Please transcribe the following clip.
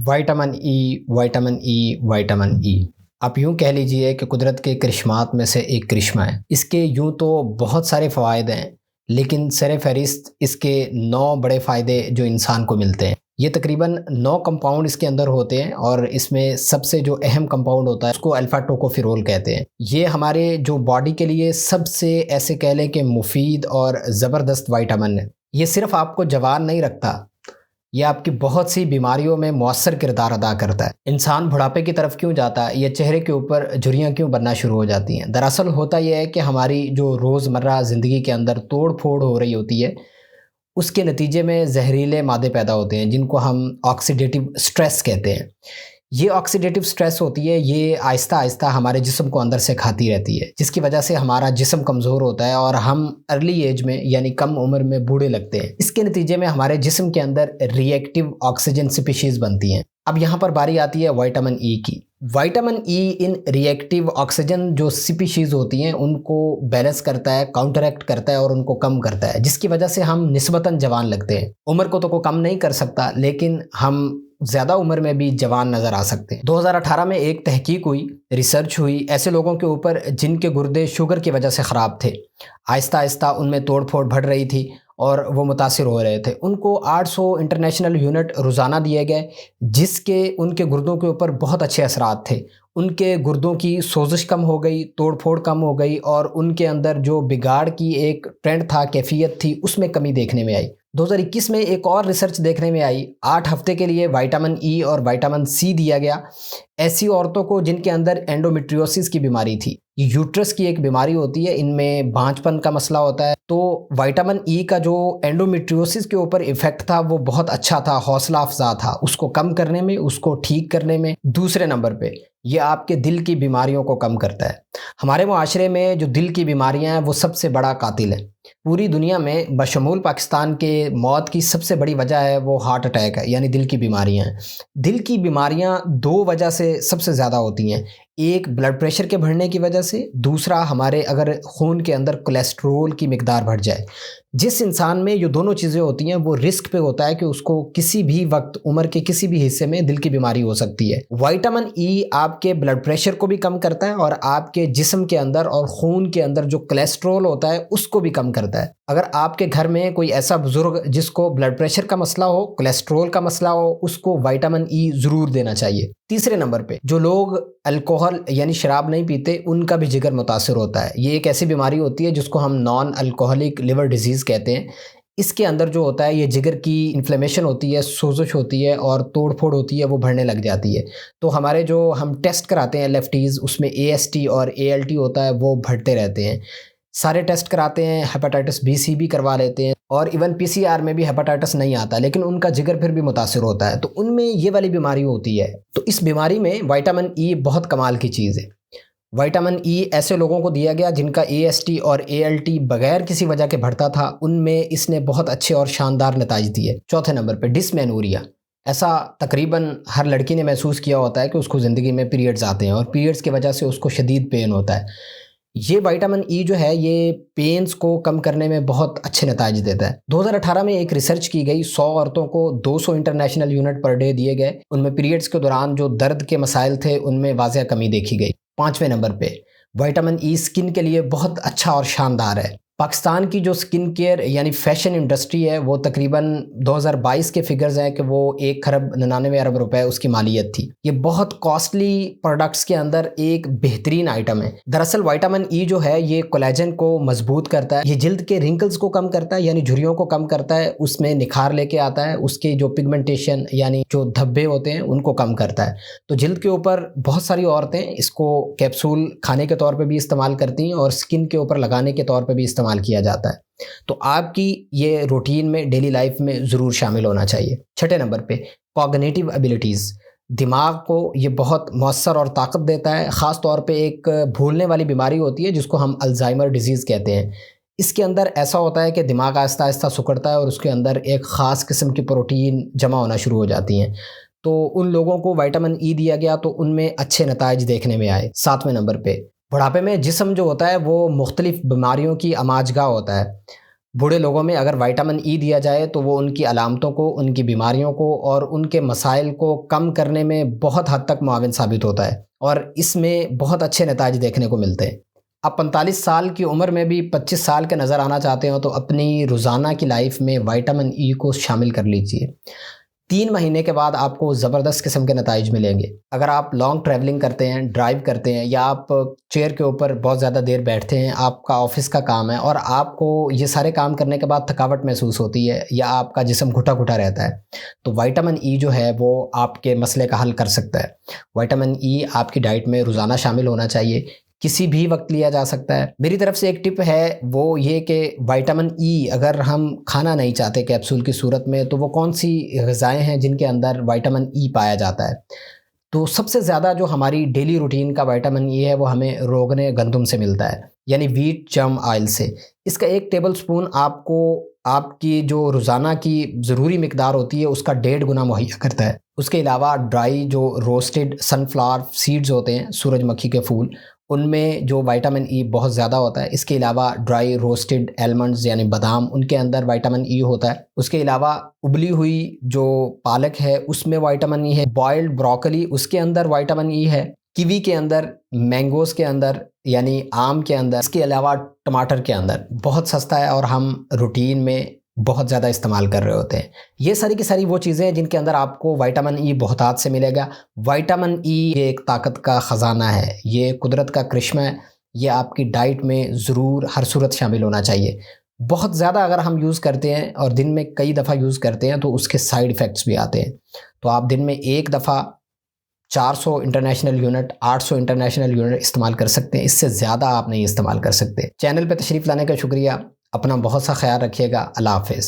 Vitamin ای، vitamin ای، vitamin ای، آپ یوں کہہ لیجئے کہ قدرت کے کرشمات میں سے ایک کرشمہ ہے۔ اس کے یوں تو بہت سارے فوائد ہیں، لیکن سر فہرست اس کے 9 بڑے فائدے جو انسان کو ملتے ہیں۔ یہ تقریباً 9 کمپاؤنڈ اس کے اندر ہوتے ہیں، اور اس میں سب سے جو اہم کمپاؤنڈ ہوتا ہے اس کو الفا ٹوکوفیرول کہتے ہیں۔ یہ ہمارے جو باڈی کے لیے سب سے ایسے کہہ لیں کہ مفید اور زبردست وائٹامن ہے۔ یہ صرف آپ کو جوان نہیں رکھتا، یہ آپ کی بہت سی بیماریوں میں مؤثر کردار ادا کرتا ہے۔ انسان بڑھاپے کی طرف کیوں جاتا ہے، یہ چہرے کے اوپر جھریاں کیوں بننا شروع ہو جاتی ہیں؟ دراصل ہوتا یہ ہے کہ ہماری جو روزمرہ زندگی کے اندر توڑ پھوڑ ہو رہی ہوتی ہے، اس کے نتیجے میں زہریلے مادے پیدا ہوتے ہیں جن کو ہم آکسیڈیٹو سٹریس کہتے ہیں۔ یہ آکسیڈیٹو سٹریس ہوتی ہے، یہ آہستہ آہستہ ہمارے جسم کو اندر سے کھاتی رہتی ہے، جس کی وجہ سے ہمارا جسم کمزور ہوتا ہے اور ہم ارلی ایج میں یعنی کم عمر میں بوڑھے لگتے ہیں۔ اس کے نتیجے میں ہمارے جسم کے اندر ری ایکٹیو آکسیجن سپیشیز بنتی ہیں۔ اب یہاں پر باری آتی ہے وائٹامن ای کی۔ وائٹامن ای ان ری ایکٹیو آکسیجن جو سپیشیز ہوتی ہیں ان کو بیلنس کرتا ہے، کاؤنٹر ایکٹ کرتا ہے اور ان کو کم کرتا ہے، جس کی وجہ سے ہم نسبتاً جوان لگتے ہیں۔ عمر کو تو کوئی کم نہیں کر سکتا، لیکن ہم زیادہ عمر میں بھی جوان نظر آ سکتے ہیں۔ 2018 میں ایک تحقیق ہوئی، ریسرچ ہوئی ایسے لوگوں کے اوپر جن کے گردے شوگر کی وجہ سے خراب تھے۔ آہستہ آہستہ ان میں توڑ پھوڑ بڑھ رہی تھی اور وہ متاثر ہو رہے تھے۔ ان کو 800 انٹرنیشنل یونٹ روزانہ دیے گئے، جس کے ان کے گردوں کے اوپر بہت اچھے اثرات تھے۔ ان کے گردوں کی سوزش کم ہو گئی، توڑ پھوڑ کم ہو گئی، اور ان کے اندر جو بگاڑ کی ایک ٹرینڈ تھا، کیفیت تھی، اس میں کمی دیکھنے میں آئی۔ 2021 میں ایک اور ریسرچ دیکھنے میں آئی، 8 ہفتے کے لیے وائٹامن ای اور وائٹامن سی دیا گیا ایسی عورتوں کو جن کے اندر اینڈومیٹریوسس کی بیماری تھی۔ یہ یوٹرس کی ایک بیماری ہوتی ہے، ان میں بھانج پن کا مسئلہ ہوتا ہے۔ تو وائٹامن ای کا جو اینڈومیٹریوسس کے اوپر ایفیکٹ تھا وہ بہت اچھا تھا، حوصلہ افزا تھا اس کو کم کرنے میں، اس کو ٹھیک کرنے میں۔ دوسرے نمبر پہ یہ آپ کے دل کی بیماریوں کو کم کرتا ہے۔ ہمارے معاشرے میں جو دل کی بیماریاں ہیں وہ سب سے بڑا قاتل ہے۔ پوری دنیا میں بشمول پاکستان کے موت کی سب سے بڑی وجہ ہے وہ ہارٹ اٹیک ہے، یعنی دل کی بیماریاں ہیں۔ دل کی بیماریاں 2 وجہ سے سب سے زیادہ ہوتی ہیں، ایک بلڈ پریشر کے بڑھنے کی وجہ سے، دوسرا ہمارے اگر خون کے اندر کولیسٹرول کی مقدار بڑھ جائے۔ جس انسان میں یہ دونوں چیزیں ہوتی ہیں وہ رسک پہ ہوتا ہے کہ اس کو کسی بھی وقت عمر کے کسی بھی حصے میں دل کی بیماری ہو سکتی ہے۔ وائٹامن ای آپ کے بلڈ پریشر کو بھی کم کرتا ہے اور آپ کے جسم کے اندر اور خون کے اندر جو کولیسٹرول ہوتا ہے اس کو بھی کم کرتا ہے۔ اگر آپ کے گھر میں کوئی ایسا بزرگ جس کو بلڈ پریشر کا مسئلہ ہو، کولیسٹرول کا مسئلہ ہو، اس کو وائٹامن ای ضرور دینا چاہیے۔ تیسرے نمبر پہ جو لوگ الکوہل یعنی شراب نہیں پیتے ان کا بھی جگر متاثر ہوتا ہے۔ یہ ایک ایسی بیماری ہوتی ہے جس کو ہم نان الکوہلک لیور ڈیزیز کہتے ہیں۔ اس کے اندر جو ہوتا ہے یہ جگر کی انفلیمیشن ہوتی ہے، سوزش ہوتی ہے اور توڑ پھوڑ ہوتی ہے، وہ بڑھنے لگ جاتی ہے۔ تو ہمارے جو ہم ٹیسٹ کراتے ہیں لیفٹیز، اس میں AST اور ALT ہوتا ہے، وہ بڑھتے رہتے ہیں۔ سارے ٹیسٹ کراتے ہیں، ہیپاٹائٹس B C بھی کروا لیتے ہیں، اور ایون PCR میں بھی ہیپاٹائٹس نہیں آتا، لیکن ان کا جگر پھر بھی متاثر ہوتا ہے، تو ان میں یہ والی بیماری ہوتی ہے۔ تو اس بیماری میں وائٹامن ای بہت کمال کی چیز ہے۔ وائٹامن ای ایسے لوگوں کو دیا گیا جن کا AST اور ALT بغیر کسی وجہ کے بڑھتا تھا، ان میں اس نے بہت اچھے اور شاندار نتائج دیے۔ چوتھے نمبر پہ ڈسمینوریا۔ ایسا تقریباً ہر لڑکی نے محسوس کیا ہوتا ہے کہ اس کو زندگی میں پیریڈز آتے ہیں اور پیریڈز کی وجہ سے اس کو شدید پین ہوتا ہے۔ یہ وائٹامن ای جو ہے یہ پینز کو کم کرنے میں بہت اچھے نتائج دیتا ہے۔ 2018 میں ایک ریسرچ کی گئی، 100 عورتوں کو 200 انٹرنیشنل یونٹ پر ڈے دیے گئے، ان میں پیریڈز کے دوران جو درد کے مسائل تھے ان میں واضح کمی دیکھی گئی۔ 5ویں نمبر پہ وائٹامن ای سکن کے لیے بہت اچھا اور شاندار ہے۔ پاکستان کی جو سکن کیئر یعنی فیشن انڈسٹری ہے وہ تقریباً 2022 کے فگرز ہیں کہ وہ 1.99 ارب روپے اس کی مالیت تھی۔ یہ بہت کاسٹلی پروڈکٹس کے اندر ایک بہترین آئٹم ہے۔ دراصل وائٹامن ای جو ہے یہ کولیجن کو مضبوط کرتا ہے، یہ جلد کے رنکلز کو کم کرتا ہے یعنی جھریوں کو کم کرتا ہے، اس میں نکھار لے کے آتا ہے، اس کے جو پگمنٹیشن یعنی جو دھبے ہوتے ہیں ان کو کم کرتا ہے۔ تو جلد کے اوپر بہت ساری عورتیں اس کو کیپسول کھانے کے طور پہ بھی استعمال کرتی ہیں اور سکن کے اوپر لگانے کے طور پہ بھی استعمال کیا جاتا ہے۔ تو آپ کی یہ روٹین میں ڈیلی لائف میں ضرور شامل ہونا چاہیے۔ 6 نمبر پہ کوگنیٹیو ایبیلٹیز۔ دماغ کو یہ بہت مؤثر اور طاقت دیتا ہے، خاص طور پہ ایک بھولنے والی بیماری ہوتی ہے جس کو ہم الزائمر ڈیزیز کہتے ہیں۔ اس کے اندر ایسا ہوتا ہے کہ دماغ آہستہ آہستہ سکڑتا ہے اور اس کے اندر ایک خاص قسم کی پروٹین جمع ہونا شروع ہو جاتی ہیں۔ تو ان لوگوں کو وائٹامن ای دیا گیا تو ان میں اچھے نتائج دیکھنے میں آئے۔ 7ویں نمبر پہ بڑھاپے میں جسم جو ہوتا ہے وہ مختلف بیماریوں کی آماج گاہ ہوتا ہے۔ بوڑھے لوگوں میں اگر وائٹامن ای دیا جائے تو وہ ان کی علامتوں کو، ان کی بیماریوں کو اور ان کے مسائل کو کم کرنے میں بہت حد تک معاون ثابت ہوتا ہے، اور اس میں بہت اچھے نتائج دیکھنے کو ملتے ہیں۔ آپ 45 سال کی عمر میں بھی 25 سال کے نظر آنا چاہتے ہو تو اپنی روزانہ کی لائف میں وائٹامن ای کو شامل کر لیجئے۔ 3 مہینے کے بعد آپ کو زبردست قسم کے نتائج ملیں گے۔ اگر آپ لانگ ٹریولنگ کرتے ہیں، ڈرائیو کرتے ہیں، یا آپ چیئر کے اوپر بہت زیادہ دیر بیٹھتے ہیں، آپ کا آفس کا کام ہے اور آپ کو یہ سارے کام کرنے کے بعد تھکاوٹ محسوس ہوتی ہے یا آپ کا جسم گھٹا گھٹا رہتا ہے، تو وائٹامن ای جو ہے وہ آپ کے مسئلے کا حل کر سکتا ہے۔ وائٹامن ای آپ کی ڈائٹ میں روزانہ شامل ہونا چاہیے، کسی بھی وقت لیا جا سکتا ہے۔ میری طرف سے ایک ٹپ ہے وہ یہ کہ وائٹامن ای اگر ہم کھانا نہیں چاہتے کیپسول کی صورت میں تو وہ کون سی غذائیں ہیں جن کے اندر وائٹامن ای پایا جاتا ہے؟ تو سب سے زیادہ جو ہماری ڈیلی روٹین کا وائٹامن ای ہے وہ ہمیں روغن گندم سے ملتا ہے، یعنی ویٹ جرم آئل سے۔ اس کا 1 ٹیبل سپون آپ کو آپ کی جو روزانہ کی ضروری مقدار ہوتی ہے اس کا 1.5 گنا مہیا کرتا ہے۔ اس کے علاوہ ڈرائی جو روسٹڈ سن فلاور سیڈز ہوتے ہیں، سورج مکھی کے پھول، ان میں جو وائٹامن ای بہت زیادہ ہوتا ہے۔ اس کے علاوہ ڈرائی روسٹڈ ایلمنڈز یعنی بادام، ان کے اندر وائٹامن ای ہوتا ہے۔ اس کے علاوہ ابلی ہوئی جو پالک ہے اس میں وائٹامن ای ہے۔ بوائلڈ بروکلی اس کے اندر وائٹامن ای ہے۔ کیوی کے اندر، مینگوز کے اندر یعنی آم کے اندر، اس کے علاوہ ٹماٹر کے اندر۔ بہت سستا ہے اور ہم روٹین میں بہت زیادہ استعمال کر رہے ہوتے ہیں۔ یہ ساری کی ساری وہ چیزیں ہیں جن کے اندر آپ کو وائٹامن ای بہتات سے ملے گا۔ وائٹامن ای یہ ایک طاقت کا خزانہ ہے، یہ قدرت کا کرشمہ ہے، یہ آپ کی ڈائٹ میں ضرور ہر صورت شامل ہونا چاہیے۔ بہت زیادہ اگر ہم یوز کرتے ہیں اور دن میں کئی دفعہ یوز کرتے ہیں تو اس کے سائیڈ ایفیکٹس بھی آتے ہیں۔ تو آپ دن میں ایک دفعہ 400 انٹرنیشنل یونٹ، 800 انٹرنیشنل یونٹ استعمال کر سکتے ہیں، اس سے زیادہ آپ نہیں استعمال کر سکتے۔ چینل پہ تشریف لانے کا شکریہ، اپنا بہت سا خیال رکھیے گا۔ اللہ حافظ۔